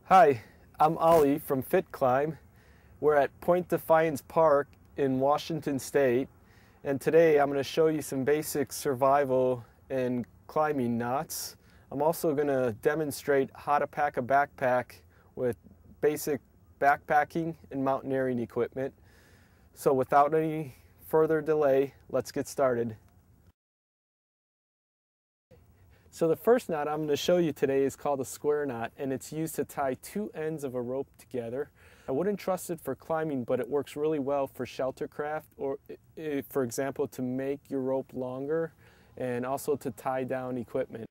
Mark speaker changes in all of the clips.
Speaker 1: Hi, I'm Ollie from Fit Climb. We're at Point Defiance Park in Washington State, and today I'm going to show you some basic survival and climbing knots. I'm also going to demonstrate how to pack a backpack with basic backpacking and mountaineering equipment. So without any further delay, let's get started. So the first knot I'm going to show you today is called a square knot, and it's used to tie two ends of a rope together. I wouldn't trust it for climbing, but it works really well for sheltercraft, or for example, to make your rope longer and also to tie down equipment.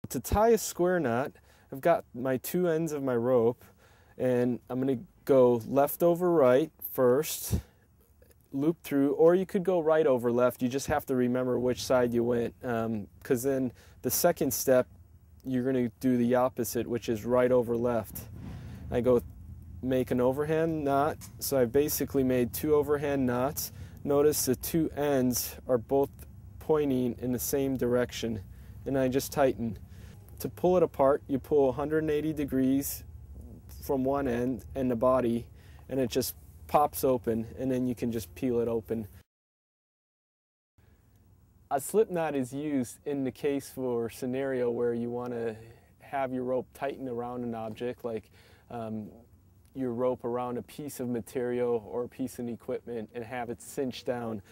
Speaker 1: To tie a square knot, I've got my two ends of my rope, and I'm going to go left over right first, loop through, or you could go right over left. You just have to remember which side you went, because then the second step you're going to do the opposite, which is right over left. I go make an overhand knot, so I basically made two overhand knots. Notice the two ends are both pointing in the same direction, and I just tighten. To pull it apart, you pull 180 degrees from one end and the body, and it just pops open, and then you can just peel it open. A slip knot is used in the case for scenario where you want to have your rope tighten around an object, like your rope around a piece of material or a piece of equipment, and have it cinched down.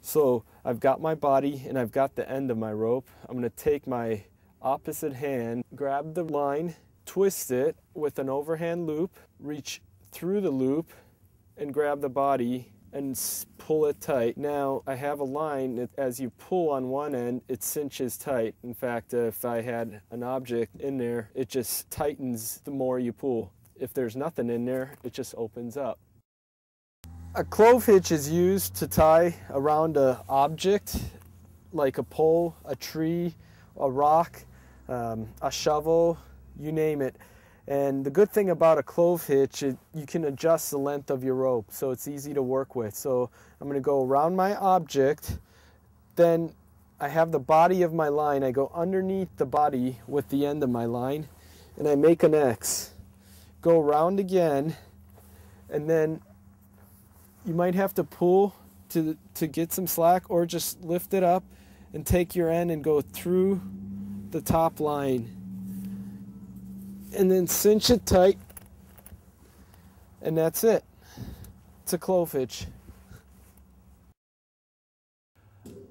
Speaker 1: So I've got my body and I've got the end of my rope. I'm going to take my opposite hand, grab the line, twist it with an overhand loop, reach through the loop and grab the body and pull it tight. Now I have a line that as you pull on one end, it cinches tight. In fact, if I had an object in there, it just tightens the more you pull. If there's nothing in there, it just opens up. A clove hitch is used to tie around an object like a pole, a tree, a rock, a shovel, you name it. And the good thing about a clove hitch, you can adjust the length of your rope, so it's easy to work with. So I'm going to go around my object, then I have the body of my line. I go underneath the body with the end of my line, and I make an X. Go around again, and then you might have to pull to get some slack, or just lift it up and take your end and go through the top line. And then cinch it tight, and that's it. It's a clove hitch.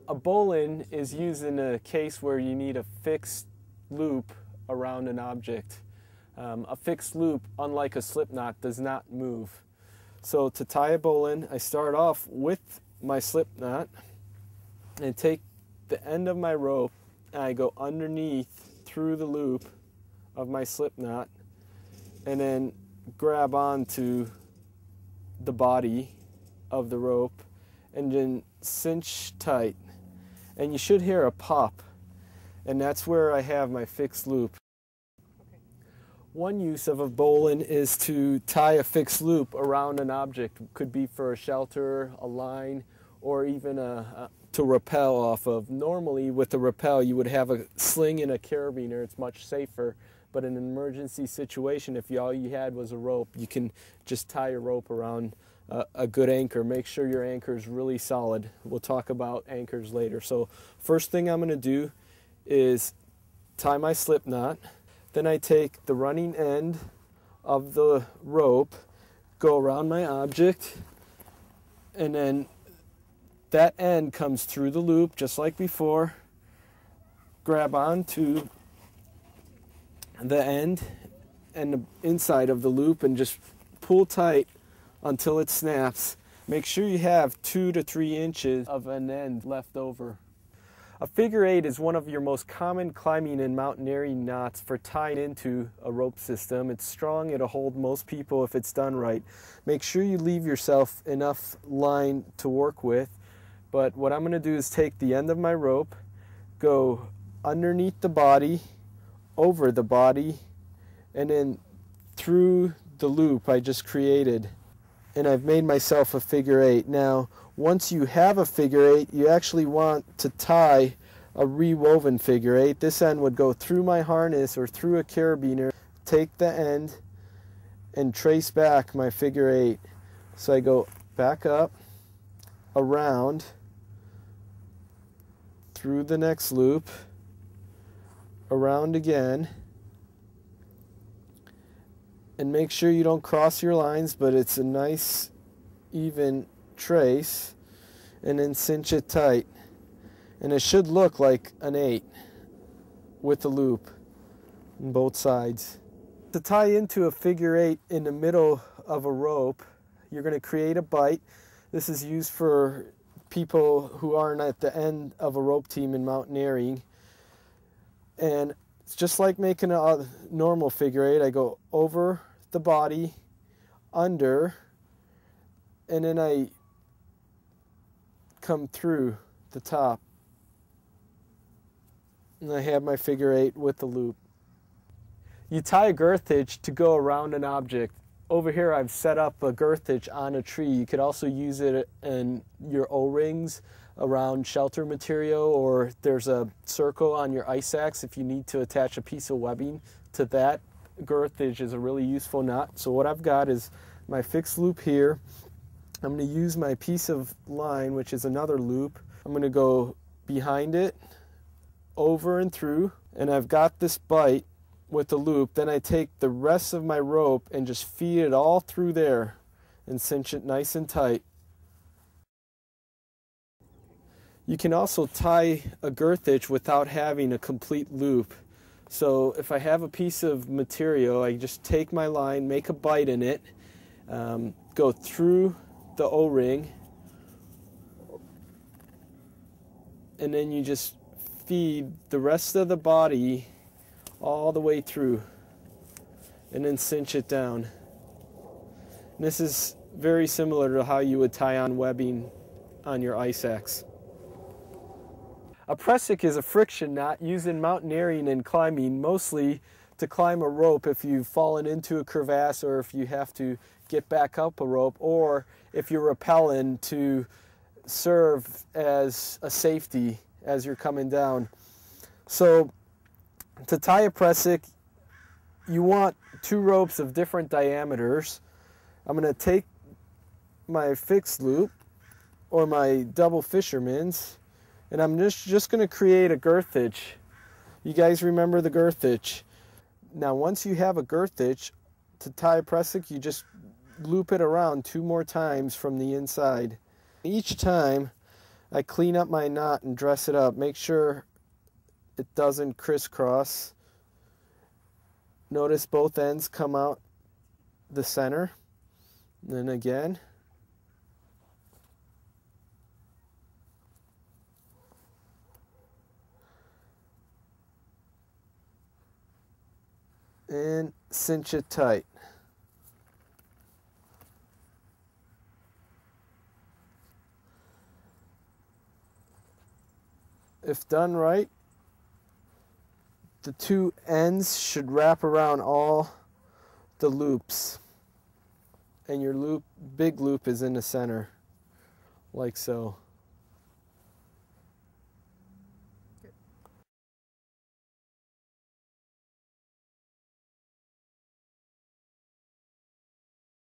Speaker 1: A bowline is used in a case where you need a fixed loop around an object. A fixed loop, unlike a slip knot, does not move. So to tie a bowline, I start off with my slip knot and take the end of my rope, and I go underneath through the loop of my slip knot, and then grab onto the body of the rope and then cinch tight, and you should hear a pop, and that's where I have my fixed loop. Okay. One use of a bowline is to tie a fixed loop around an object. It could be for a shelter, a line, or even to rappel off of. Normally with a rappel you would have a sling and a carabiner. It's much safer. But in an emergency situation, if all you had was a rope, you can just tie a rope around a good anchor. Make sure your anchor is really solid. We'll talk about anchors later. So first thing I'm going to do is tie my slip knot. Then I take the running end of the rope, go around my object, and then that end comes through the loop just like before. Grab onto the end and the inside of the loop and just pull tight until it snaps. Make sure you have 2 to 3 inches of an end left over. A figure eight is one of your most common climbing and mountaineering knots for tying into a rope system. It's strong, it'll hold most people if it's done right. Make sure you leave yourself enough line to work with, but what I'm going to do is take the end of my rope, go underneath the body, over the body, and then through the loop I just created, and I've made myself a figure eight. Now once you have a figure eight, you actually want to tie a rewoven figure eight. This end would go through my harness or through a carabiner, take the end and trace back my figure 8. So I go back up, around, through the next loop, around again, and make sure you don't cross your lines, but it's a nice even trace, and then cinch it tight. And it should look like an 8 with the loop on both sides. To tie into a figure 8 in the middle of a rope, you're going to create a bight. This is used for people who aren't at the end of a rope team in mountaineering. And it's just like making a normal figure 8. I go over the body, under, and then I come through the top. And I have my figure 8 with the loop. You tie a girth hitch to go around an object. Over here I've set up a girth hitch on a tree. You could also use it in your O-rings around shelter material, or there's a circle on your ice axe if you need to attach a piece of webbing to that. Girth hitch is a really useful knot. So what I've got is my fixed loop here. I'm going to use my piece of line, which is another loop. I'm going to go behind it, over and through, and I've got this bight with the loop. Then I take the rest of my rope and just feed it all through there and cinch it nice and tight. You can also tie a girth hitch without having a complete loop. So if I have a piece of material, I just take my line, make a bight in it, go through the O-ring, and then you just feed the rest of the body all the way through, and then cinch it down. And this is very similar to how you would tie on webbing on your ice axe. A prusik is a friction knot used in mountaineering and climbing, mostly to climb a rope if you've fallen into a crevasse, or if you have to get back up a rope, or if you're rappelling to serve as a safety as you're coming down. So to tie a prusik, you want 2 ropes of different diameters. I'm going to take my fixed loop or my double fisherman's, and I'm just going to create a girth hitch. You guys remember the girth hitch. Now once you have a girth hitch, to tie a prusik, you just loop it around 2 more times from the inside. Each time I clean up my knot and dress it up, make sure it doesn't crisscross. Notice both ends come out the center. And then again. And cinch it tight. If done right, the 2 ends should wrap around all the loops, and your big loop is in the center, like so.